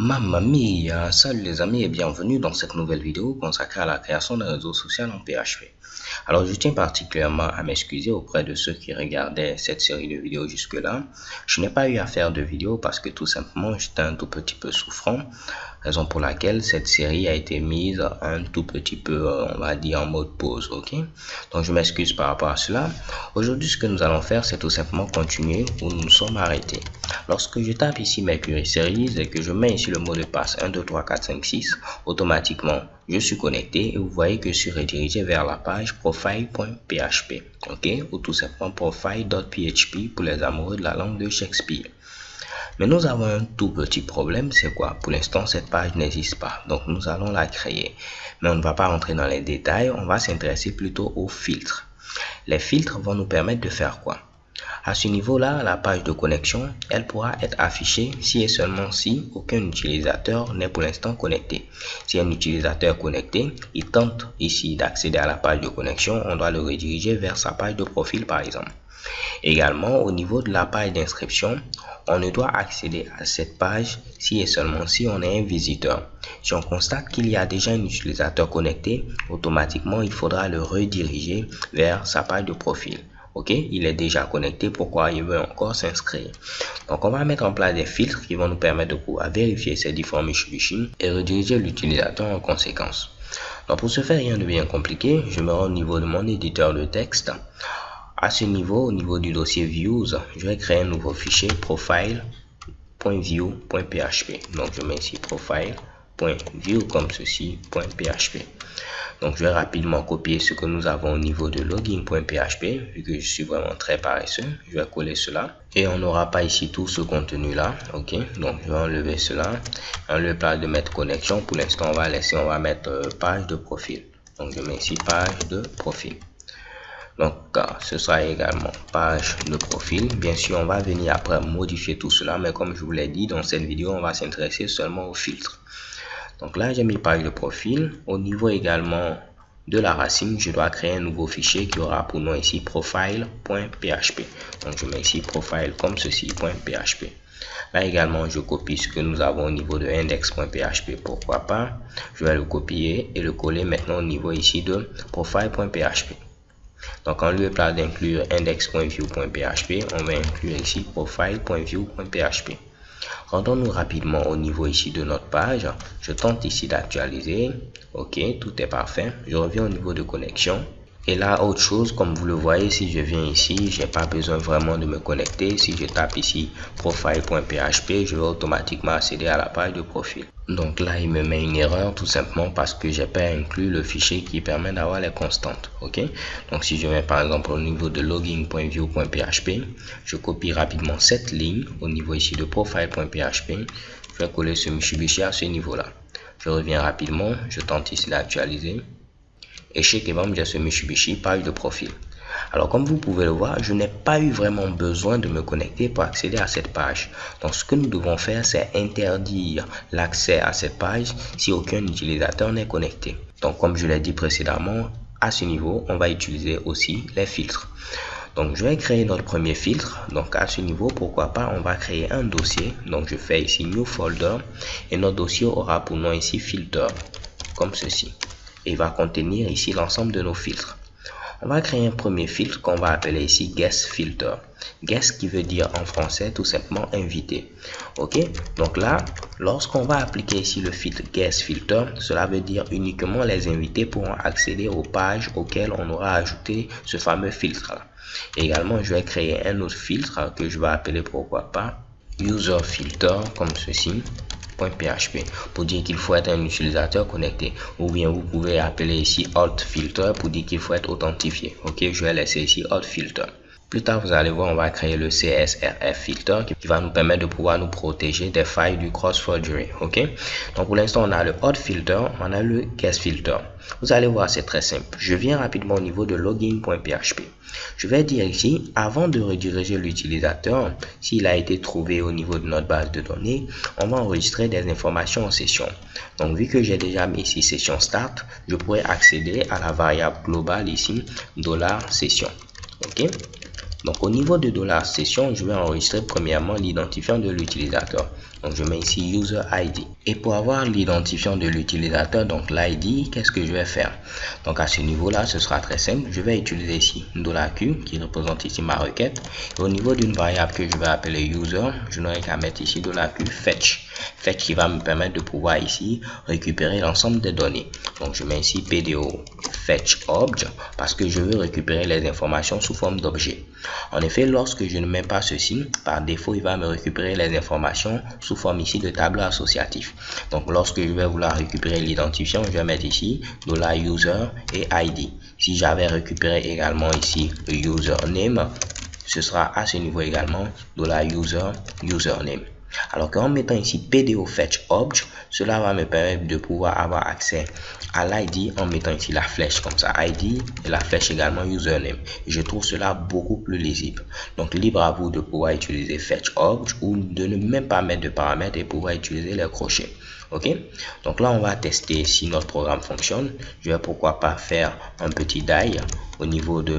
Mamma mia! Salut les amis et bienvenue dans cette nouvelle vidéo consacrée à la création d'un réseau social en PHP. Alors je tiens particulièrement à m'excuser auprès de ceux qui regardaient cette série de vidéos jusque-là. Je n'ai pas eu à faire de vidéo parce que tout simplement j'étais un tout petit peu souffrant, raison pour laquelle cette série a été mise un tout petit peu, on va dire, en mode pause, ok? Donc je m'excuse par rapport à cela. Aujourd'hui ce que nous allons faire c'est tout simplement continuer où nous nous sommes arrêtés. Lorsque je tape ici Mercury Series et que je mets ici le mot de passe 1, 2, 3, 4, 5, 6, automatiquement je suis connecté et vous voyez que je suis redirigé vers la page profile.php, ok, ou tout simplement profile.php pour les amoureux de la langue de Shakespeare. Mais nous avons un tout petit problème, c'est quoi? Pour l'instant, cette page n'existe pas, donc nous allons la créer. Mais on ne va pas rentrer dans les détails, on va s'intéresser plutôt aux filtres. Les filtres vont nous permettre de faire quoi? À ce niveau-là, la page de connexion, elle pourra être affichée si et seulement si aucun utilisateur n'est pour l'instant connecté. Si un utilisateur connecté, il tente ici d'accéder à la page de connexion, on doit le rediriger vers sa page de profil par exemple. Également, au niveau de la page d'inscription, on ne doit accéder à cette page si et seulement si on est un visiteur. Si on constate qu'il y a déjà un utilisateur connecté, automatiquement, il faudra le rediriger vers sa page de profil. Ok, il est déjà connecté, pourquoi il veut encore s'inscrire? Donc on va mettre en place des filtres qui vont nous permettre de pouvoir vérifier ces différents Mitsubishi et rediriger l'utilisateur en conséquence. Donc pour ce faire, rien de bien compliqué, je me rends au niveau de mon éditeur de texte. À ce niveau, au niveau du dossier views, je vais créer un nouveau fichier profile.view.php. Donc je mets ici profile.view comme ceci, .php. Donc je vais rapidement copier ce que nous avons au niveau de login.php, vu que je suis vraiment très paresseux. Je vais coller cela et on n'aura pas ici tout ce contenu là, ok. Donc je vais enlever cela. En lieu de mettre connexion, pour l'instant on va mettre page de profil. Donc je mets ici page de profil. Donc ce sera également page de profil. Bien sûr on va venir après modifier tout cela, mais comme je vous l'ai dit dans cette vidéo, on va s'intéresser seulement aux filtres. Donc là, j'ai mis page de profil. Au niveau également de la racine, je dois créer un nouveau fichier qui aura pour nom ici profile.php. Donc je mets ici profile comme ceci, .php. Là également, je copie ce que nous avons au niveau de index.php. Pourquoi pas? Je vais le copier et le coller maintenant au niveau ici de profile.php. Donc en lieu d'inclure index.view.php, on va inclure ici profile.view.php. Rendons-nous rapidement au niveau ici de notre page. Je tente ici d'actualiser. Ok, tout est parfait. Je reviens au niveau de connexion. Et là, autre chose, comme vous le voyez, si je viens ici, j'ai pas besoin vraiment de me connecter. Si je tape ici profile.php, je vais automatiquement accéder à la page de profil. Donc là, il me met une erreur tout simplement parce que j'ai pas inclus le fichier qui permet d'avoir les constantes. Ok, donc si je viens par exemple au niveau de login.view.php, je copie rapidement cette ligne au niveau ici de profile.php. Je vais coller ce Mitsubishi à ce niveau-là. Je reviens rapidement, je tente ici d'actualiser. Et chez Kebam, j'ai ce Mitsubishi page de profil. Alors comme vous pouvez le voir, je n'ai pas eu vraiment besoin de me connecter pour accéder à cette page. Donc ce que nous devons faire, c'est interdire l'accès à cette page si aucun utilisateur n'est connecté. Donc comme je l'ai dit précédemment, à ce niveau, on va utiliser aussi les filtres. Donc je vais créer notre premier filtre. Donc à ce niveau, pourquoi pas, on va créer un dossier. Donc je fais ici New Folder et notre dossier aura pour nom ici Filter, comme ceci. Et il va contenir ici l'ensemble de nos filtres. On va créer un premier filtre qu'on va appeler ici Guest Filter. Guest qui veut dire en français tout simplement invité. Ok, donc là, lorsqu'on va appliquer ici le filtre Guest Filter, cela veut dire uniquement les invités pourront accéder aux pages auxquelles on aura ajouté ce fameux filtre là. Également, je vais créer un autre filtre que je vais appeler pourquoi pas User Filter comme ceci. .php pour dire qu'il faut être un utilisateur connecté, ou bien vous pouvez appeler ici Alt Filter pour dire qu'il faut être authentifié. Ok, je vais laisser ici Alt Filter. Plus tard, vous allez voir, on va créer le CSRF filter qui va nous permettre de pouvoir nous protéger des failles du cross-forgery. Ok, donc pour l'instant, on a le hot filter, on a le guest filter. Vous allez voir, c'est très simple. Je viens rapidement au niveau de login.php. Je vais dire ici, avant de rediriger l'utilisateur, s'il a été trouvé au niveau de notre base de données, on va enregistrer des informations en session. Donc, vu que j'ai déjà mis ici session start, je pourrais accéder à la variable globale ici, $session. Ok. Donc au niveau de $session, je vais enregistrer premièrement l'identifiant de l'utilisateur. Donc je mets ici user ID. Et pour avoir l'identifiant de l'utilisateur, donc l'ID, qu'est-ce que je vais faire? Donc à ce niveau-là, ce sera très simple. Je vais utiliser ici $Q qui représente ici ma requête. Et au niveau d'une variable que je vais appeler user, je n'aurai qu'à mettre ici $Q fetch. Fetch qui va me permettre de pouvoir ici récupérer l'ensemble des données. Donc je mets ici PDO fetch obj parce que je veux récupérer les informations sous forme d'objet. En effet, lorsque je ne mets pas ceci, par défaut, il va me récupérer les informations sous forme ici de tableau associatif. Donc lorsque je vais vouloir récupérer l'identifiant, je vais mettre ici $user et ID. Si j'avais récupéré également ici le username, ce sera à ce niveau également $username. Alors qu'en mettant ici PDO fetch obj, cela va me permettre de pouvoir avoir accès à l'ID en mettant ici la flèche comme ça, ID et la flèche également username. Et je trouve cela beaucoup plus lisible. Donc libre à vous de pouvoir utiliser fetch obj ou de ne même pas mettre de paramètres et pouvoir utiliser les crochets. Ok, donc là on va tester si notre programme fonctionne. Je vais pourquoi pas faire un petit die au niveau de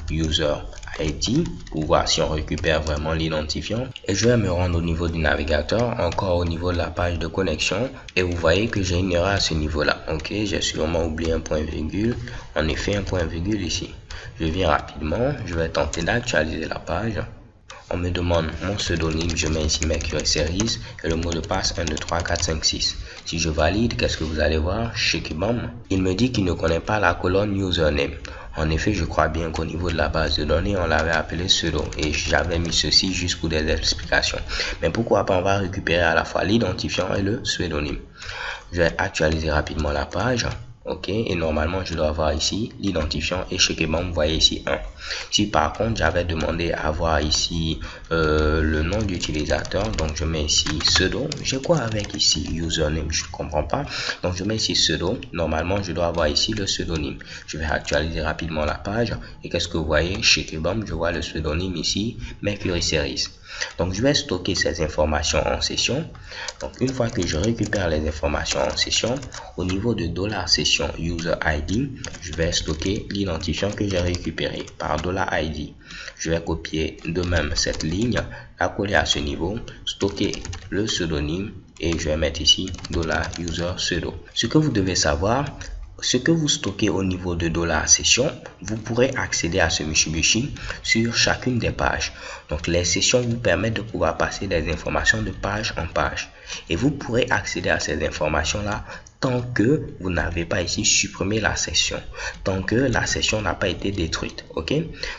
$user ID pour voir si on récupère vraiment l'identifiant. Et je vais me rendre au niveau du navigateur, encore au niveau de la page de connexion, et vous voyez que j'ai une erreur à ce niveau là. Ok, j'ai sûrement oublié un point virgule, en effet un point virgule ici. Je viens rapidement, je vais tenter d'actualiser la page. On me demande mon pseudonyme, je mets ici Mercury Series et le mot de passe 1, 2, 3, 4, 5, 6. Si je valide, qu'est-ce que vous allez voir? Shakibam. Il me dit qu'il ne connaît pas la colonne username. En effet, je crois bien qu'au niveau de la base de données, on l'avait appelé pseudo et j'avais mis ceci juste pour des explications. Mais pourquoi pas, on va récupérer à la fois l'identifiant et le pseudonyme. Je vais actualiser rapidement la page. Ok, et normalement je dois avoir ici l'identifiant et chez Kebam vous voyez ici 1. Si par contre j'avais demandé à avoir ici le nom d'utilisateur, donc je mets ici pseudo. J'ai quoi avec ici username? Je ne comprends pas. Donc je mets ici pseudo. Normalement je dois avoir ici le pseudonyme. Je vais actualiser rapidement la page et qu'est-ce que vous voyez? Chez Kebam je vois le pseudonyme ici Mercury Series. Donc je vais stocker ces informations en session. Donc une fois que je récupère les informations en session, au niveau de $session user ID, je vais stocker l'identifiant que j'ai récupéré par $ID. Je vais copier de même cette ligne, la coller à ce niveau, stocker le pseudonyme et je vais mettre ici $user pseudo. Ce que vous devez savoir, ce que vous stockez au niveau de $session, vous pourrez accéder à ce Mitsubishi sur chacune des pages. Donc les sessions vous permettent de pouvoir passer des informations de page en page. Et vous pourrez accéder à ces informations-là tant que vous n'avez pas ici supprimé la session, tant que la session n'a pas été détruite. Ok,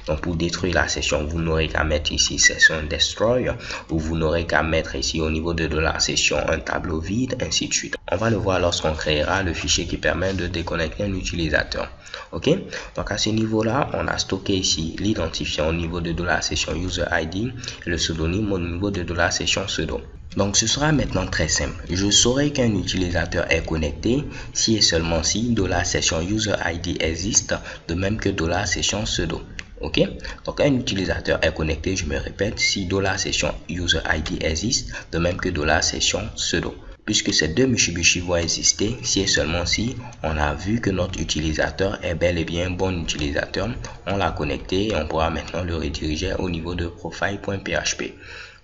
donc pour détruire la session, vous n'aurez qu'à mettre ici session destroy ou vous n'aurez qu'à mettre ici au niveau de la session un tableau vide, ainsi de suite. On va le voir lorsqu'on créera le fichier qui permet de déconnecter un utilisateur. Ok, donc à ce niveau là on a stocké ici l'identifiant au niveau de $session user ID et le pseudonyme au niveau de $session pseudo. Donc ce sera maintenant très simple. Je saurai qu'un utilisateur est connecté si et seulement si $session user ID existe, de même que $session pseudo. Ok, donc un utilisateur est connecté, je me répète, si $session user ID existe, de même que $session pseudo. Puisque ces deux Mitsubishi vont exister si et seulement si on a vu que notre utilisateur est bel et bien un bon utilisateur, on l'a connecté et on pourra maintenant le rediriger au niveau de profile.php.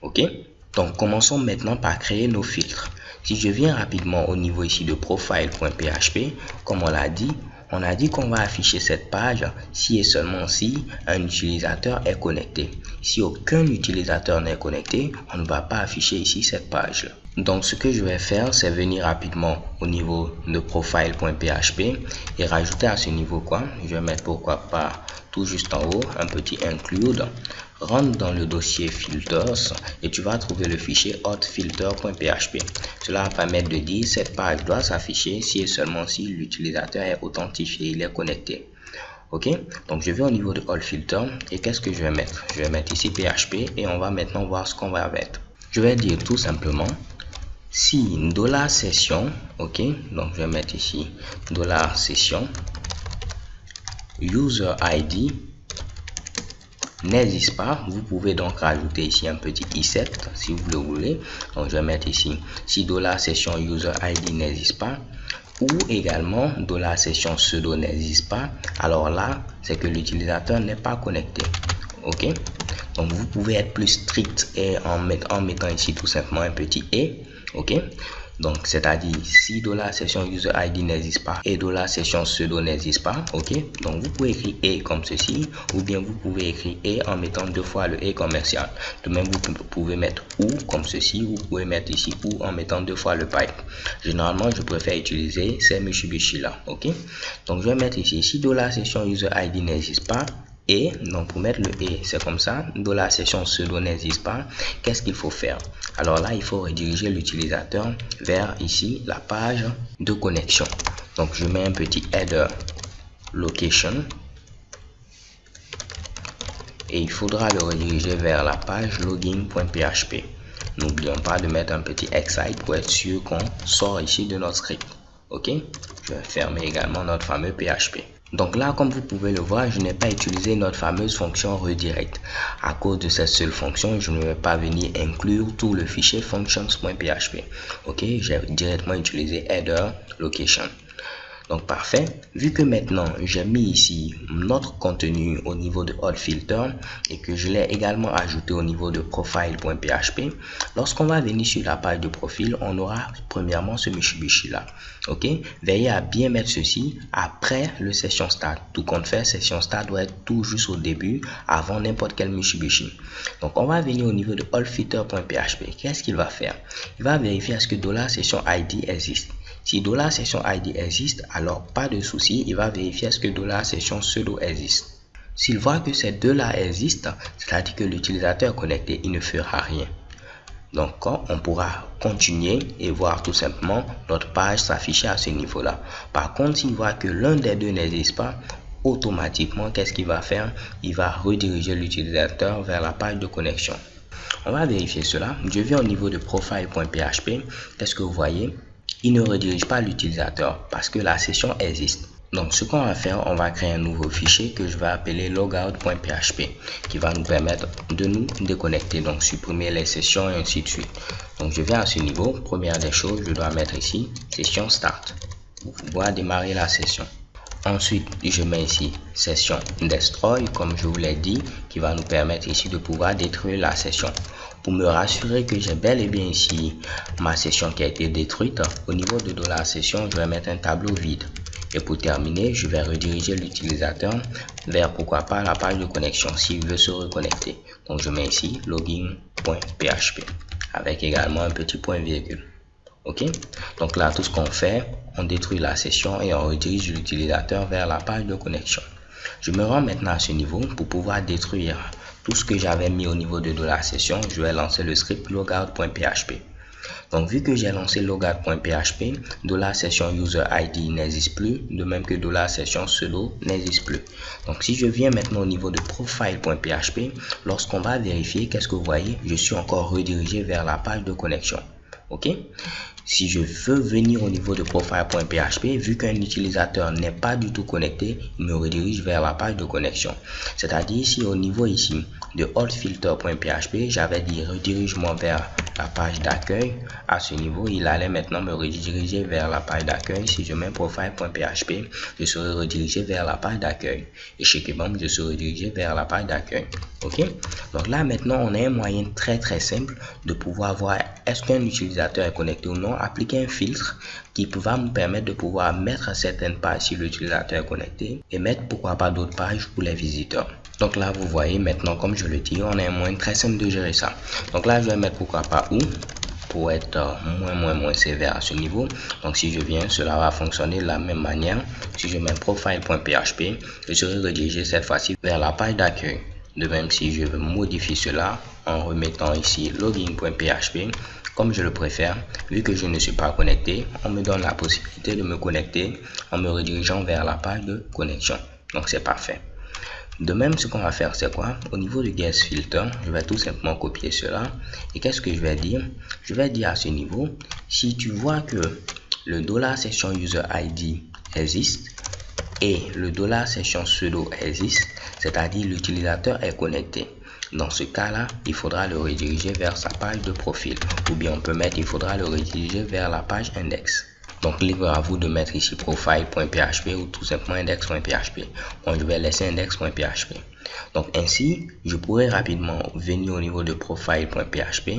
Ok, donc commençons maintenant par créer nos filtres. Si je viens rapidement au niveau ici de profile.php, comme on l'a dit, on a dit qu'on va afficher cette page si et seulement si un utilisateur est connecté. Si aucun utilisateur n'est connecté, on ne va pas afficher ici cette page. Donc ce que je vais faire, c'est venir rapidement au niveau de profile.php et rajouter à ce niveau quoi. Je vais mettre pourquoi pas tout juste en haut un petit include. Rentre dans le dossier filters et tu vas trouver le fichier hotfilter.php. Cela va permettre de dire cette page doit s'afficher si et seulement si l'utilisateur est authentifié, il est connecté. Ok, donc je vais au niveau de hotfilter et qu'est-ce que je vais mettre? Je vais mettre ici PHP et on va maintenant voir ce qu'on va mettre. Je vais dire tout simplement si $session, ok, donc je vais mettre ici $session user ID n'existe pas. Vous pouvez donc rajouter ici un petit i7 si vous le voulez. Donc je vais mettre ici si $session user ID n'existe pas ou également $session pseudo n'existe pas. Alors là, c'est que l'utilisateur n'est pas connecté. Ok, Donc vous pouvez être plus strict et en mettant ici tout simplement un petit et, ok. Donc c'est-à-dire si $session user ID n'existe pas et $session pseudo n'existe pas, ok. Donc vous pouvez écrire et comme ceci, ou bien vous pouvez écrire et en mettant 2 fois le et commercial. De même vous pouvez mettre ou comme ceci, vous pouvez mettre ici ou en mettant 2 fois le pipe. Généralement je préfère utiliser ces Mitsubishi là, ok. Donc je vais mettre ici si $session user ID n'existe pas. Et donc pour mettre le et, c'est comme ça, $session pseudo n'existe pas, qu'est-ce qu'il faut faire? Alors là, il faut rediriger l'utilisateur vers ici la page de connexion. Donc je mets un petit header location et il faudra le rediriger vers la page login.php. N'oublions pas de mettre un petit excite pour être sûr qu'on sort ici de notre script. Ok, je vais fermer également notre fameux PHP. Donc là, comme vous pouvez le voir, je n'ai pas utilisé notre fameuse fonction redirect. À cause de cette seule fonction, je ne vais pas venir inclure tout le fichier functions.php. Ok, j'ai directement utilisé header location. Donc parfait, vu que maintenant j'ai mis ici notre contenu au niveau de hot filter et que je l'ai également ajouté au niveau de profile.php, lorsqu'on va venir sur la page de profil, on aura premièrement ce Mitsubishi là. Ok, veillez à bien mettre ceci après le session start. Tout compte fait, session start doit être tout juste au début avant n'importe quel Mitsubishi. Donc on va venir au niveau de hotfilter.php. Qu'est-ce qu'il va faire? Il va vérifier est-ce que $session ID existe. Si $session ID existe, alors pas de souci, il va vérifier est-ce que $session pseudo existe. S'il voit que ces deux-là existent, c'est-à-dire que l'utilisateur connecté, il ne fera rien. Donc on pourra continuer et voir tout simplement notre page s'afficher à ce niveau-là. Par contre, s'il voit que l'un des deux n'existe pas, automatiquement, qu'est-ce qu'il va faire? Il va rediriger l'utilisateur vers la page de connexion. On va vérifier cela. Je viens au niveau de profile.php. Qu'est-ce que vous voyez? Il ne redirige pas l'utilisateur parce que la session existe. Donc ce qu'on va faire, on va créer un nouveau fichier que je vais appeler logout.php qui va nous permettre de nous déconnecter, donc supprimer les sessions et ainsi de suite. Donc je viens à ce niveau. Première des choses, je dois mettre ici session start pour pouvoir démarrer la session. Ensuite, je mets ici session destroy comme je vous l'ai dit, qui va nous permettre ici de pouvoir détruire la session. Pour me rassurer que j'ai bel et bien ici ma session qui a été détruite, au niveau de $session, je vais mettre un tableau vide. Et pour terminer, je vais rediriger l'utilisateur vers pourquoi pas la page de connexion s'il veut se reconnecter. Donc je mets ici login.php avec également un petit point virgule. Ok, donc là tout ce qu'on fait, on détruit la session et on redirige l'utilisateur vers la page de connexion. Je me rends maintenant à ce niveau pour pouvoir détruire tout ce que j'avais mis au niveau de $session. Je vais lancer le script logout.php. Donc vu que j'ai lancé logout.php, $session user ID n'existe plus, de même que $session pseudo n'existe plus. Donc si je viens maintenant au niveau de profile.php, lorsqu'on va vérifier, qu'est-ce que vous voyez? Je suis encore redirigé vers la page de connexion. Ok, si je veux venir au niveau de profile.php, vu qu'un utilisateur n'est pas du tout connecté, il me redirige vers la page de connexion. C'est-à-dire ici au niveau ici de hotfilter.php, j'avais dit redirige-moi vers la page d'accueil. À ce niveau, il allait maintenant me rediriger vers la page d'accueil. Si je mets profile.php, je serai redirigé vers la page d'accueil. Et chez Kebam, je serai redirigé vers la page d'accueil. Ok, donc là maintenant, on a un moyen très simple de pouvoir voir est-ce qu'un utilisateur est connecté ou non. Appliquer un filtre qui va nous permettre de pouvoir mettre certaines pages si l'utilisateur est connecté et mettre pourquoi pas d'autres pages pour les visiteurs. Donc là vous voyez maintenant, comme je le dis, on a un moyen très simple de gérer ça. Donc là je vais mettre pourquoi pas où pour être moins sévère à ce niveau. Donc si je viens, cela va fonctionner de la même manière. Si je mets profile.php, je serai redirigé cette fois-ci vers la page d'accueil. De même, si je veux modifier cela en remettant ici login.php, comme je le préfère, vu que je ne suis pas connecté, on me donne la possibilité de me connecter en me redirigeant vers la page de connexion. Donc c'est parfait. De même, ce qu'on va faire, c'est quoi? Au niveau du guest filter, je vais tout simplement copier cela. Et qu'est-ce que je vais dire? Je vais dire à ce niveau, si tu vois que le $session user ID existe et le $session pseudo existe, c'est-à-dire l'utilisateur est connecté. Dans ce cas-là, il faudra le rediriger vers sa page de profil. Ou bien on peut mettre, il faudra le rediriger vers la page index. Donc libre à vous de mettre ici profile.php ou tout simplement index.php. Moi je vais laisser index.php. Donc ainsi, je pourrais rapidement venir au niveau de profile.php,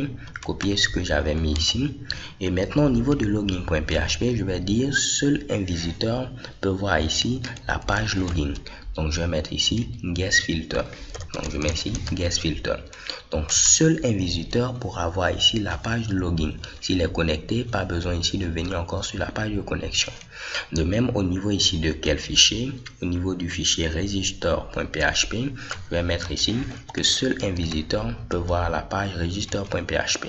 copier ce que j'avais mis ici. Et maintenant au niveau de login.php, je vais dire seul un visiteur peut voir ici la page login. Donc je vais mettre ici guest filter. Donc je mets ici guest filter. Donc seul un visiteur pourra voir ici la page de login. S'il est connecté, pas besoin ici de venir encore sur la page de connexion. De même au niveau ici de quel fichier, au niveau du fichier register.php, je vais mettre ici que seul un visiteur peut voir la page register.php.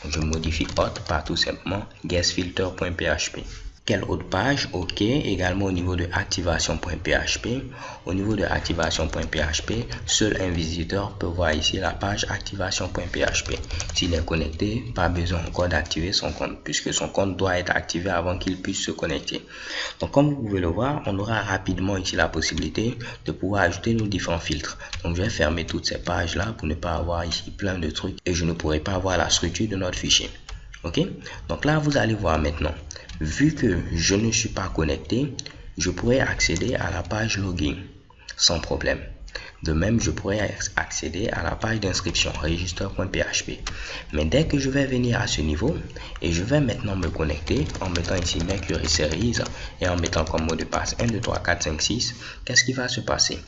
Donc je modifie autre par tout simplement guestfilter.php. Quelle autre page? Ok, également au niveau de activation.php. Au niveau de activation.php, seul un visiteur peut voir ici la page activation.php. S'il est connecté, pas besoin encore d'activer son compte puisque son compte doit être activé avant qu'il puisse se connecter. Donc comme vous pouvez le voir, on aura rapidement ici la possibilité de pouvoir ajouter nos différents filtres. Donc je vais fermer toutes ces pages là pour ne pas avoir ici plein de trucs et je ne pourrai pas voir la structure de notre fichier. Ok, donc là vous allez voir maintenant, vu que je ne suis pas connecté, je pourrais accéder à la page login sans problème. De même, je pourrais accéder à la page d'inscription register.php. Mais dès que je vais venir à ce niveau et je vais maintenant me connecter en mettant ici Mercury Series et en mettant comme mot de passe 1, 2, 3, 4, 5, 6, qu'est-ce qui va se passer?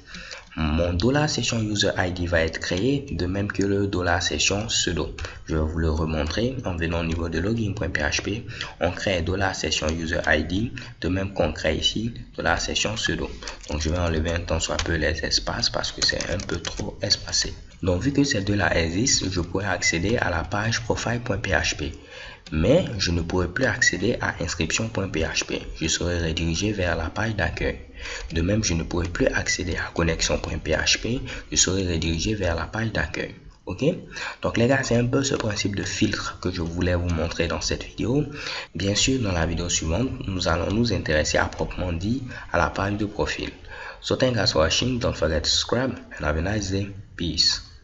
Mon $session user ID va être créé, de même que le $session pseudo. Je vais vous le remontrer en venant au niveau de login.php. On crée $session user ID, de même qu'on crée ici $session pseudo. Donc je vais enlever un tant soit peu les espaces parce que c'est un peu trop espacé. Donc vu que ces deux-là existent, je pourrais accéder à la page profile.php. Mais je ne pourrai plus accéder à inscription.php. Je serai redirigé vers la page d'accueil. De même, je ne pourrai plus accéder à connexion.php. Je serai redirigé vers la page d'accueil. Ok, donc les gars, c'est un peu ce principe de filtre que je voulais vous montrer dans cette vidéo. Bien sûr, dans la vidéo suivante, nous allons nous intéresser à proprement dit à la page de profil. So thank you guys for watching. Don't forget to subscribe and have a nice day. Peace.